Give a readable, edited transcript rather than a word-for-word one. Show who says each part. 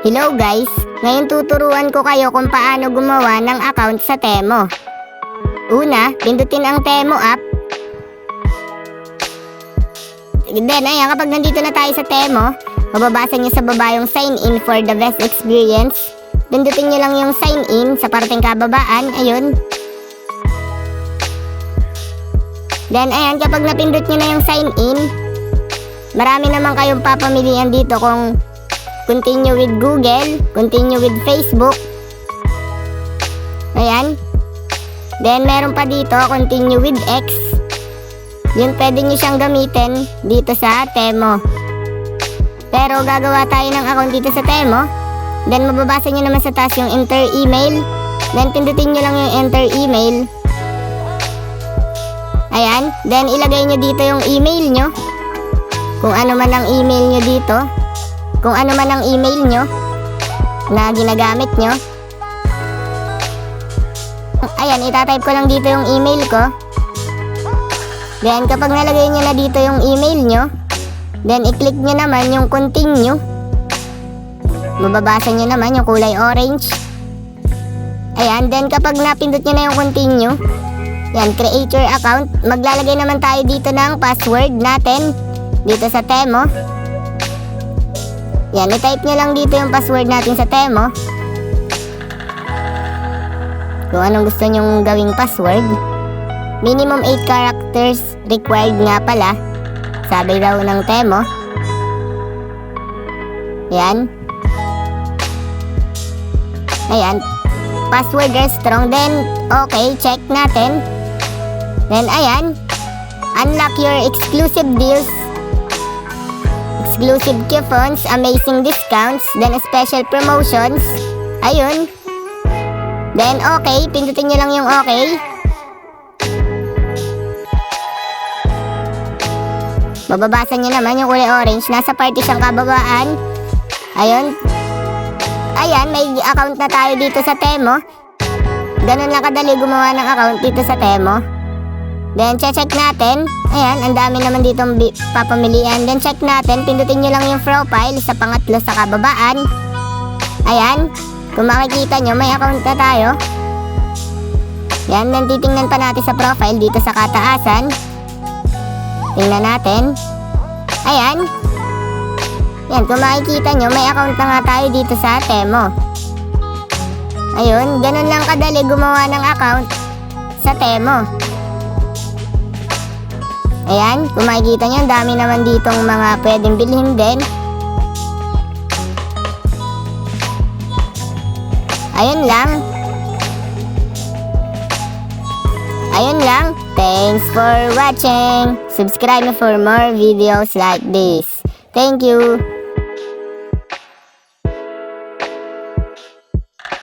Speaker 1: Hello guys! Ngayon tuturuan ko kayo kung paano gumawa ng account sa Temo. Una, pindutin ang Temo app. Then, ayan, kapag nandito na tayo sa Temo, mababasa nyo sa baba yung sign in for the best experience. Pindutin nyo lang yung sign in sa parteng kababaan. Ayun. Then, ayan, kapag napindot nyo na yung sign in, marami naman kayong papamilian dito kung continue with Google, continue with Facebook. Ayan. Then, meron pa dito, continue with X. Yun, pwede nyo siyang gamitin dito sa Temo. Pero, gagawa tayo ng account dito sa Temo. Then, mababasa nyo naman sa taas yung enter email. Then, pindutin nyo lang yung enter email. Ayan. Then, ilagay nyo dito yung email nyo. Kung ano man ang email nyo dito. Kung ano man ang email nyo na ginagamit nyo. Ayan, itatype ko lang dito yung email ko. Then, kapag nalagay nyo na dito yung email nyo, then, i-click nyo naman yung continue. Mababasa nyo naman yung kulay orange. Ayan, then, kapag napindot nyo na yung continue, yan, create your account. Maglalagay naman tayo dito ng password natin dito sa Temo. Yan, i-type nyo lang dito yung password natin sa Temo. Kung anong gusto nyong gawing password. Minimum 8 characters required nga pala. Sabi daw ng Temo. Yan. Ayan. Password is strong. Then, okay, check natin. Then, ayan. Unlock your exclusive deals. Exclusive coupons, amazing discounts, then special promotions. Ayun. Then, okay. Pindutin nyo lang yung okay. Mababasa nyo naman yung kulay orange. Nasa party siyang kababaan. Ayun. Ayan, may account na tayo dito sa Temo. Ganun lang kadali gumawa ng account dito sa Temo. Then, check natin. Ayan, ang dami naman ditong papamilian. Then, check natin. Pindutin nyo lang yung profile sa pangatlo sa kababaan. Ayan. Kung makikita nyo, may account na tayo. Yan, then titingnan pa natin sa profile dito sa kataasan. Tingnan natin. Ayan. Yan, kung makikita nyo, may account na nga tayo dito sa Temo. Ayun, ganun lang kadali gumawa ng account sa Temo. Ayan, kung makikita nyo, dami naman ditong mga pwedeng bilhin din. Ayun lang. Ayun lang. Thanks for watching. Subscribe for more videos like this. Thank you.